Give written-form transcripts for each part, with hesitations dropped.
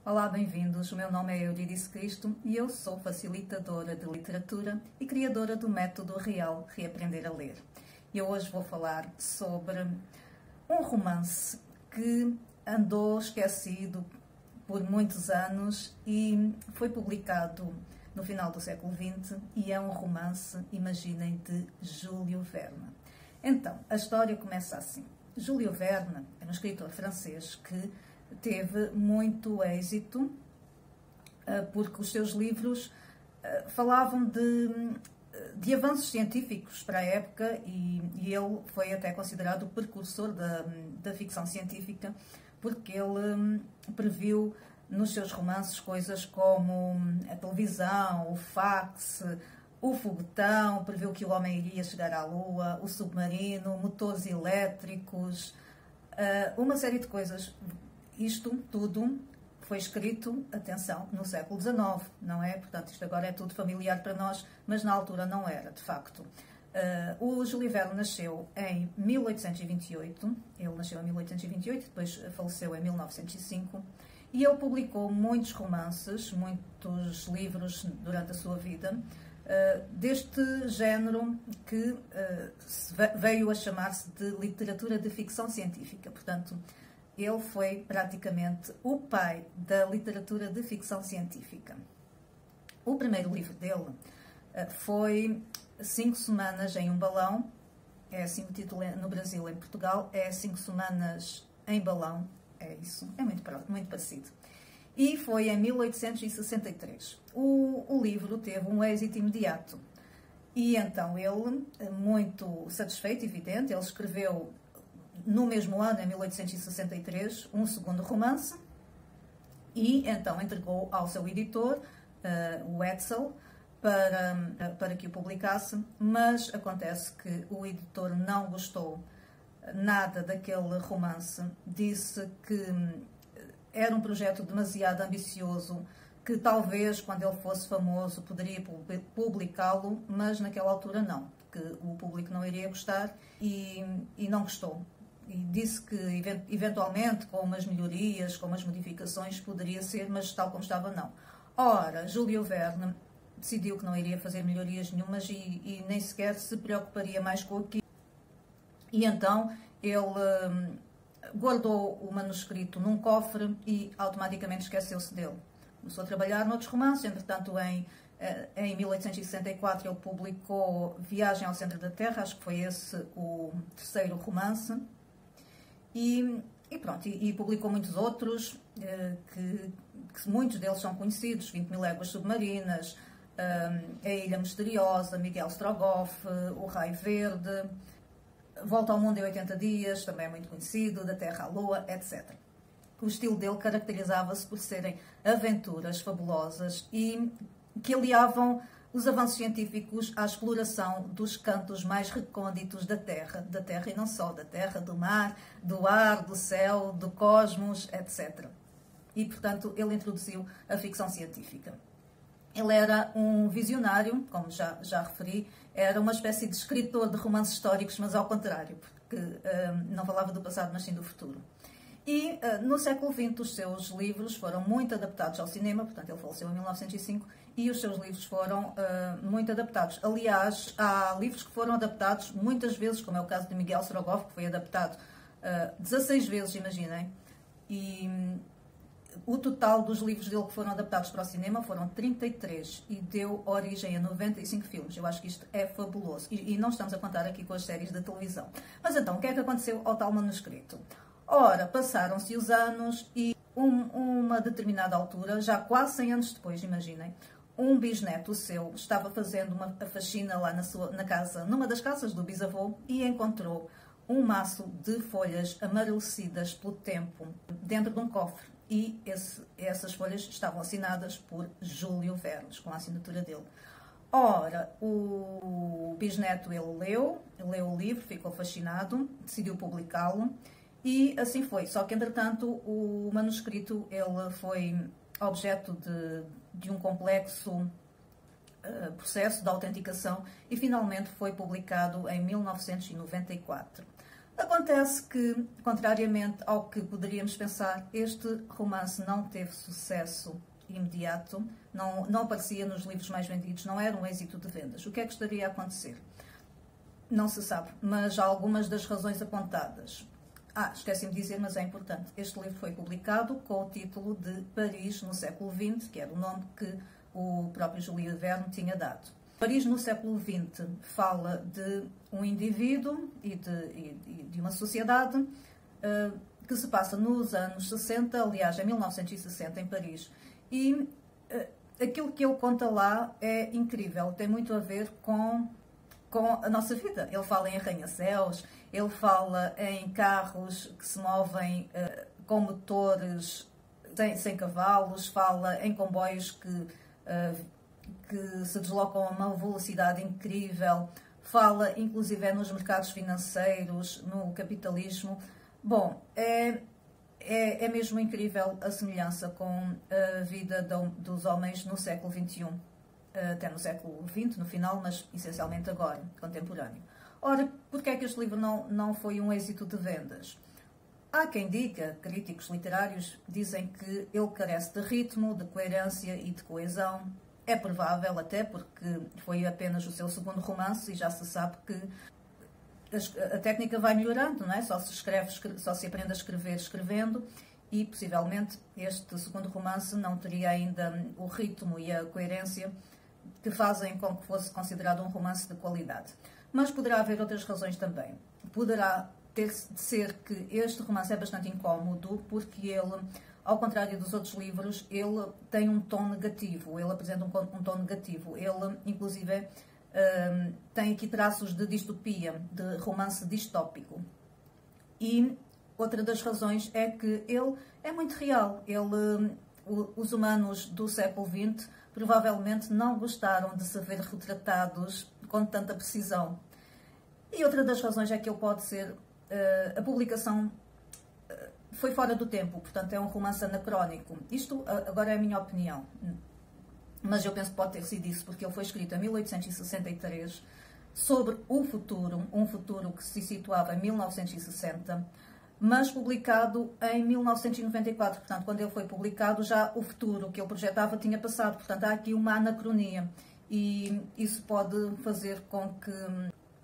Olá, bem-vindos. O meu nome é Euridice Cristo e eu sou facilitadora de literatura e criadora do método Real Reaprender a Ler. E eu hoje vou falar sobre um romance que andou esquecido por muitos anos e foi publicado no final do século XX e é um romance, imaginem, de Júlio Verne. Então, a história começa assim. Júlio Verne é um escritor francês que teve muito êxito porque os seus livros falavam de avanços científicos para a época e ele foi até considerado o precursor da ficção científica porque ele previu nos seus romances coisas como a televisão, o fax, o foguetão, previu que o homem iria chegar à Lua, o submarino, motores elétricos, uma série de coisas. Isto tudo foi escrito, atenção, no século XIX, não é? Portanto, isto agora é tudo familiar para nós, mas na altura não era, de facto. O Júlio Verne nasceu em 1828, ele nasceu em 1828, depois faleceu em 1905, e ele publicou muitos romances, muitos livros durante a sua vida, deste género que veio a chamar-se de literatura de ficção científica. Portanto, ele foi praticamente o pai da literatura de ficção científica. O primeiro livro dele foi 5 Semanas em um Balão, é assim o título no Brasil, em Portugal, é 5 Semanas em Balão, é isso, é muito parecido. E foi em 1863. O livro teve um êxito imediato. E então ele, muito satisfeito, evidente, ele escreveu no mesmo ano, em 1863, um segundo romance e então entregou ao seu editor, o Edsel, para que o publicasse, mas acontece que o editor não gostou nada daquele romance, disse que era um projeto demasiado ambicioso, que talvez quando ele fosse famoso poderia publicá-lo, mas naquela altura não, que o público não iria gostar e não gostou. E disse que eventualmente com umas melhorias, com umas modificações poderia ser, mas tal como estava não. Ora, Júlio Verne decidiu que não iria fazer melhorias nenhumas e nem sequer se preocuparia mais com aquilo. E então ele guardou o manuscrito num cofre e automaticamente esqueceu-se dele. Começou a trabalhar noutros romances, entretanto em 1864 ele publicou Viagem ao Centro da Terra, acho que foi esse o terceiro romance. E pronto, e publicou muitos outros, que muitos deles são conhecidos, 20.000 Léguas Submarinas, A Ilha Misteriosa, Miguel Strogoff, O Raio Verde, Volta ao Mundo em 80 Dias, também é muito conhecido, Da Terra à Lua, etc. O estilo dele caracterizava-se por serem aventuras fabulosas e que aliavam os avanços científicos à exploração dos cantos mais recônditos da Terra e não só, da Terra, do mar, do ar, do céu, do cosmos, etc. E, portanto, ele introduziu a ficção científica. Ele era um visionário, como já referi, era uma espécie de escritor de romances históricos, mas ao contrário, porque não falava do passado, mas sim do futuro. E no século XX os seus livros foram muito adaptados ao cinema, portanto ele faleceu em 1905, e os seus livros foram muito adaptados. Aliás, há livros que foram adaptados muitas vezes, como é o caso de Miguel Strogoff, que foi adaptado 16 vezes, imaginem, e o total dos livros dele que foram adaptados para o cinema foram 33 e deu origem a 95 filmes. Eu acho que isto é fabuloso. E não estamos a contar aqui com as séries da televisão. Mas então, o que é que aconteceu ao tal manuscrito? Ora, passaram-se os anos e uma determinada altura, já quase 100 anos depois, imaginem, um bisneto seu estava fazendo uma faxina lá na casa, numa das casas do bisavô e encontrou um maço de folhas amarelecidas pelo tempo dentro de um cofre. E essas folhas estavam assinadas por Júlio Verne, com a assinatura dele. Ora, o bisneto ele leu o livro, ficou fascinado, decidiu publicá-lo e assim foi. Só que, entretanto, o manuscrito ele foi objeto de um complexo processo de autenticação e finalmente foi publicado em 1994. Acontece que, contrariamente ao que poderíamos pensar, este romance não teve sucesso imediato, não aparecia nos livros mais vendidos, não era um êxito de vendas. O que é que estaria a acontecer? Não se sabe, mas há algumas das razões apontadas. Esqueci-me de dizer, mas é importante. Este livro foi publicado com o título de Paris no século XX, que era o nome que o próprio Júlio Verne tinha dado. Paris no século XX fala de um indivíduo e de uma sociedade que se passa nos anos 60, aliás, em 1960, em Paris. E aquilo que ele conta lá é incrível, tem muito a ver com a nossa vida. Ele fala em arranha-céus, ele fala em carros que se movem com motores sem cavalos, fala em comboios que se deslocam a uma velocidade incrível, fala inclusive nos mercados financeiros, no capitalismo. Bom, é mesmo incrível a semelhança com a vida dos homens no século XXI. Até no século XX, no final, mas essencialmente agora, contemporâneo. Ora, porquê é que este livro não foi um êxito de vendas? Há quem diga, críticos literários dizem que ele carece de ritmo, de coerência e de coesão. É provável até, porque foi apenas o seu segundo romance e já se sabe que a técnica vai melhorando, não é? Só se aprende a escrever escrevendo, e possivelmente este segundo romance não teria ainda o ritmo e a coerência que fazem com que fosse considerado um romance de qualidade. Mas poderá haver outras razões também. Poderá ter de ser que este romance é bastante incómodo, porque ele, ao contrário dos outros livros, ele tem um tom negativo, ele apresenta um tom negativo. Ele, inclusive, tem aqui traços de distopia, de romance distópico. E outra das razões é que ele é muito real. Os humanos do século XX provavelmente não gostaram de se ver retratados com tanta precisão. E outra das razões é que ele pode ser... a publicação foi fora do tempo, portanto é um romance anacrónico. Isto agora é a minha opinião, mas eu penso que pode ter sido isso, porque ele foi escrito em 1863 sobre o futuro, um futuro que se situava em 1960, mas publicado em 1994. Portanto, quando ele foi publicado, já o futuro que ele projetava tinha passado. Portanto, há aqui uma anacronia. E isso pode fazer com que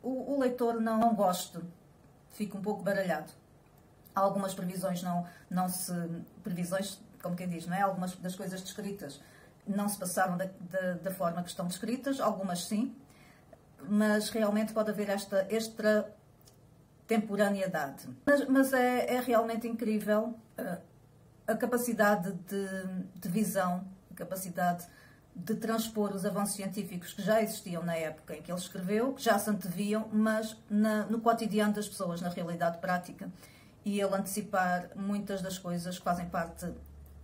o leitor não goste, fique um pouco baralhado. Algumas previsões previsões, como quem diz, não é? Algumas das coisas descritas não se passaram da forma que estão descritas, algumas sim, mas realmente pode haver esta extratemporaneidade. Mas é realmente incrível a capacidade de visão, a capacidade de transpor os avanços científicos que já existiam na época em que ele escreveu, que já se anteviam, mas no cotidiano das pessoas, na realidade prática. E ele antecipar muitas das coisas que fazem parte,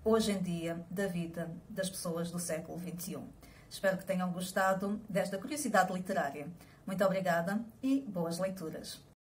hoje em dia, da vida das pessoas do século XXI. Espero que tenham gostado desta curiosidade literária. Muito obrigada e boas leituras.